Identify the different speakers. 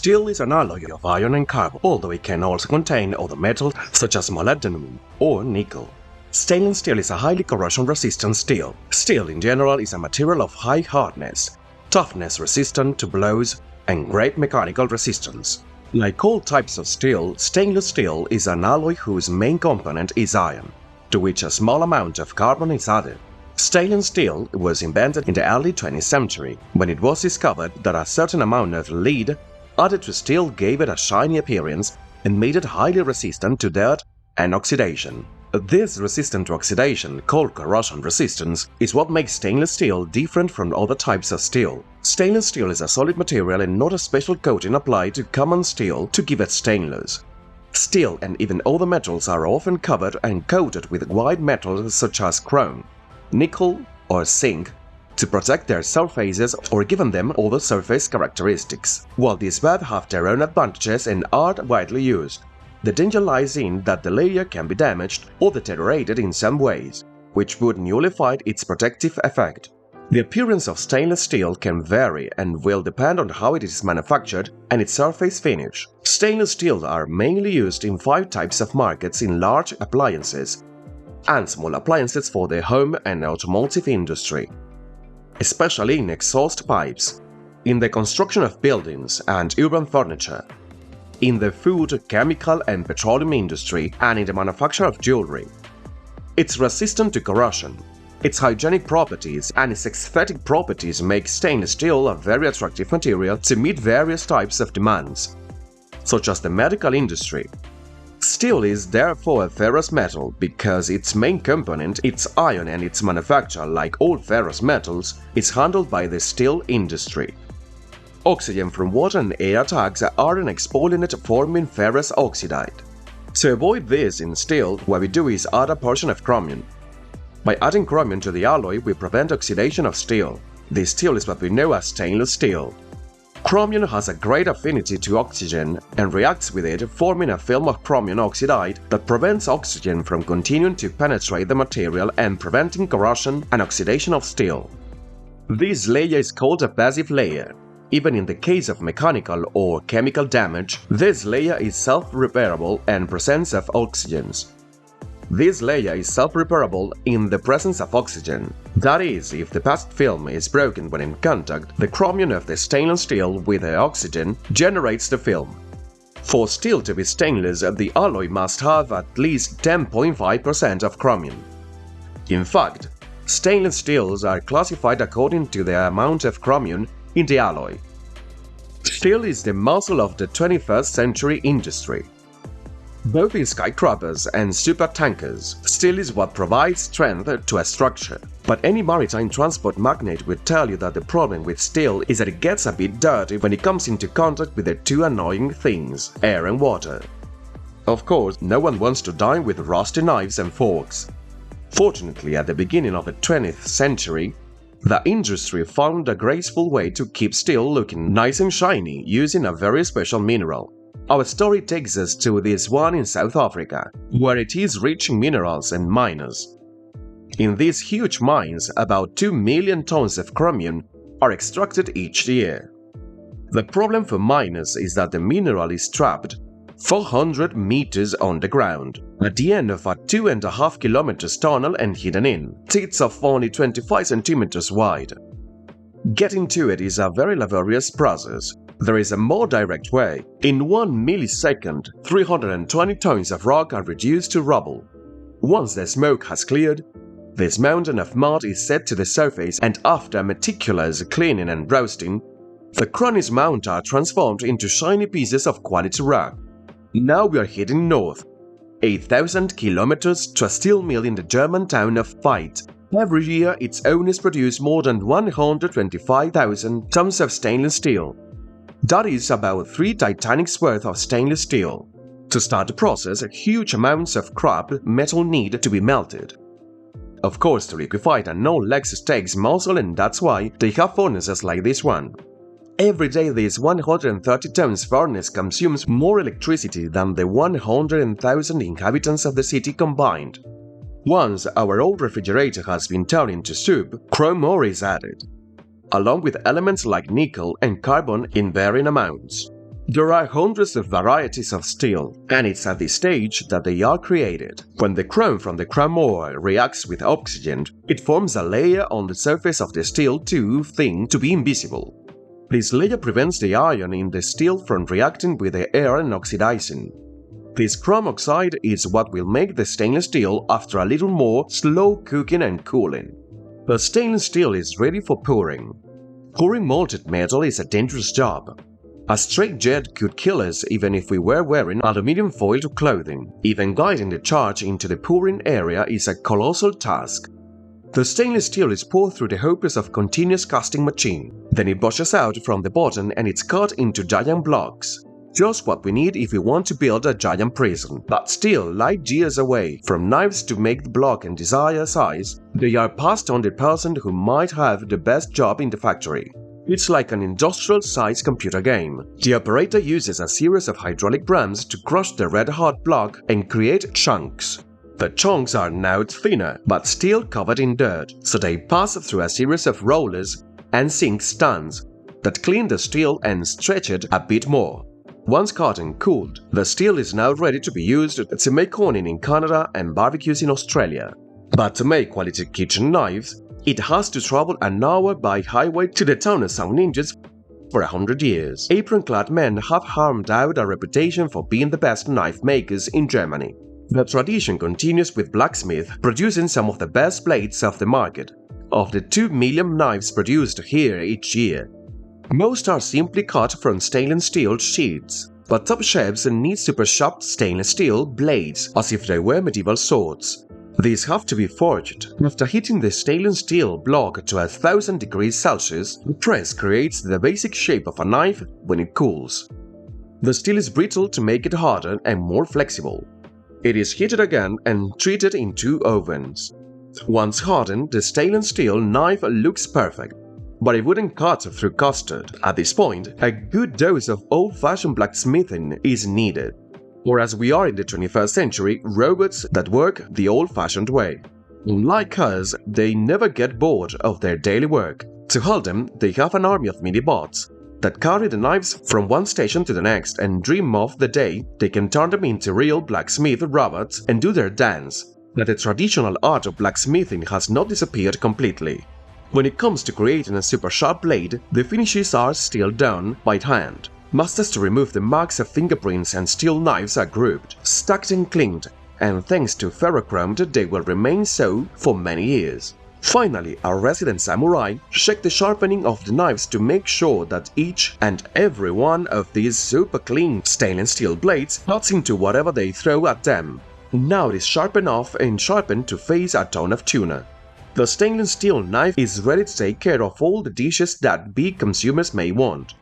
Speaker 1: Steel is an alloy of iron and carbon, although it can also contain other metals such as molybdenum or nickel. Stainless steel is a highly corrosion-resistant steel. Steel in general is a material of high hardness, toughness resistant to blows, and great mechanical resistance. Like all types of steel, stainless steel is an alloy whose main component is iron, to which a small amount of carbon is added. Stainless steel was invented in the early 20th century, when it was discovered that a certain amount of lead added to steel gave it a shiny appearance and made it highly resistant to dirt and oxidation. This resistance to oxidation, called corrosion resistance, is what makes stainless steel different from other types of steel. Stainless steel is a solid material and not a special coating applied to common steel to give it stainless. Steel and even other metals are often covered and coated with white metals such as chrome, nickel, or zinc to protect their surfaces or given them other surface characteristics. While these both have their own advantages and are widely used, the danger lies in that the layer can be damaged or deteriorated in some ways, which would nullify its protective effect. The appearance of stainless steel can vary and will depend on how it is manufactured and its surface finish. Stainless steel are mainly used in 5 types of markets in large appliances and small appliances for the home and automotive industry, especially in exhaust pipes, in the construction of buildings and urban furniture, in the food, chemical and petroleum industry, and in the manufacture of jewelry. It's resistant to corrosion. Its hygienic properties and its aesthetic properties make stainless steel a very attractive material to meet various types of demands, such as the medical industry. Steel is therefore a ferrous metal because its main component, its iron, and its manufacture, like all ferrous metals, is handled by the steel industry. Oxygen from water and air attacks are an exfoliant forming ferrous oxide. To avoid this in steel, what we do is add a portion of chromium. By adding chromium to the alloy, we prevent oxidation of steel. This steel is what we know as stainless steel. Chromium has a great affinity to oxygen and reacts with it, forming a film of chromium oxide that prevents oxygen from continuing to penetrate the material and preventing corrosion and oxidation of steel. This layer is called a passive layer. Even in the case of mechanical or chemical damage, this layer is self-repairable in presence of oxygens. This layer is self-repairable in the presence of oxygen. That is, if the past film is broken when in contact, the chromium of the stainless steel with the oxygen generates the film. For steel to be stainless, the alloy must have at least 10.5% of chromium. In fact, stainless steels are classified according to the amount of chromium in the alloy. Steel is the muscle of the 21st century industry. Both in skyscrapers and supertankers, steel is what provides strength to a structure. But any maritime transport magnate will tell you that the problem with steel is that it gets a bit dirty when it comes into contact with the 2 annoying things, air and water. Of course, no one wants to dine with rusty knives and forks. Fortunately, at the beginning of the 20th century, the industry found a graceful way to keep steel looking nice and shiny using a very special mineral. Our story takes us to this one in South Africa, where it is rich in minerals and miners. In these huge mines, about 2 million tons of chromium are extracted each year. The problem for miners is that the mineral is trapped 400 meters on the ground, at the end of a 2.5 kilometers tunnel and hidden in teats of only 25 centimeters wide. Getting to it is a very laborious process. There is a more direct way. In 1 millisecond, 320 tons of rock are reduced to rubble. Once the smoke has cleared, this mountain of mud is set to the surface, and after meticulous cleaning and roasting, the chromis mount are transformed into shiny pieces of quality rock. Now we are heading north, 8,000 kilometers to a steel mill in the German town of Veit. Every year, its owners produce more than 125,000 tons of stainless steel. That is about 3 Titanics worth of stainless steel. To start the process, huge amounts of scrap metal need to be melted. Of course, to liquefy it and no legs takes muscle, and that's why they have furnaces like this one. Every day this 130 tons furnace consumes more electricity than the 100,000 inhabitants of the city combined. Once our old refrigerator has been turned into soup, chrome ore is added, along with elements like nickel and carbon in varying amounts. There are hundreds of varieties of steel, and it's at this stage that they are created. When the chrome from the chrome ore reacts with oxygen, it forms a layer on the surface of the steel too thin to be invisible. This layer prevents the iron in the steel from reacting with the air and oxidizing. This chrome oxide is what will make the stainless steel after a little more slow cooking and cooling. The stainless steel is ready for pouring. Pouring molten metal is a dangerous job. A straight jet could kill us even if we were wearing aluminum foiled clothing. Even guiding the charge into the pouring area is a colossal task. The stainless steel is poured through the hopes of continuous casting machine. Then it washes out from the bottom and it's cut into giant blocks. Just what we need if we want to build a giant prison. But still, light years away, from knives to make the block and desired size, they are passed on the person who might have the best job in the factory. It's like an industrial-sized computer game. The operator uses a series of hydraulic rams to crush the red-hot block and create chunks. The chunks are now thinner, but still covered in dirt, so they pass through a series of rollers and sink stands that clean the steel and stretch it a bit more. Once cut and cooled, the steel is now ready to be used to make honing in Canada and barbecues in Australia. But to make quality kitchen knives, it has to travel an hour by highway to the town of St. Ninges for 100 years. Apron-clad men have harmed out a reputation for being the best knife makers in Germany. The tradition continues with blacksmith producing some of the best blades of the market. Of the 2 million knives produced here each year, most are simply cut from stainless steel sheets, but top chefs need super sharp stainless steel blades as if they were medieval swords. These have to be forged. After heating the stainless steel block to 1000 degrees Celsius, the press creates the basic shape of a knife when it cools. The steel is brittle to make it harder and more flexible. It is heated again and treated in 2 ovens. Once hardened, the stainless steel knife looks perfect, but it wouldn't cut through custard. At this point, a good dose of old-fashioned blacksmithing is needed. Or as we are in the 21st century, robots that work the old-fashioned way. Like us, they never get bored of their daily work. To hold them, they have an army of mini-bots that carry the knives from one station to the next and dream of the day they can turn them into real blacksmith robots and do their dance. That the traditional art of blacksmithing has not disappeared completely. When it comes to creating a super sharp blade, the finishes are still done by hand. Masters to remove the marks of fingerprints and steel knives are grouped, stacked and cleaned, and thanks to ferrochromed they will remain so for many years. Finally, our resident samurai check the sharpening of the knives to make sure that each and every one of these super clean stainless steel blades cuts into whatever they throw at them. Now it is sharpened off and sharpened to face a ton of tuna. The stainless steel knife is ready to take care of all the dishes that big consumers may want.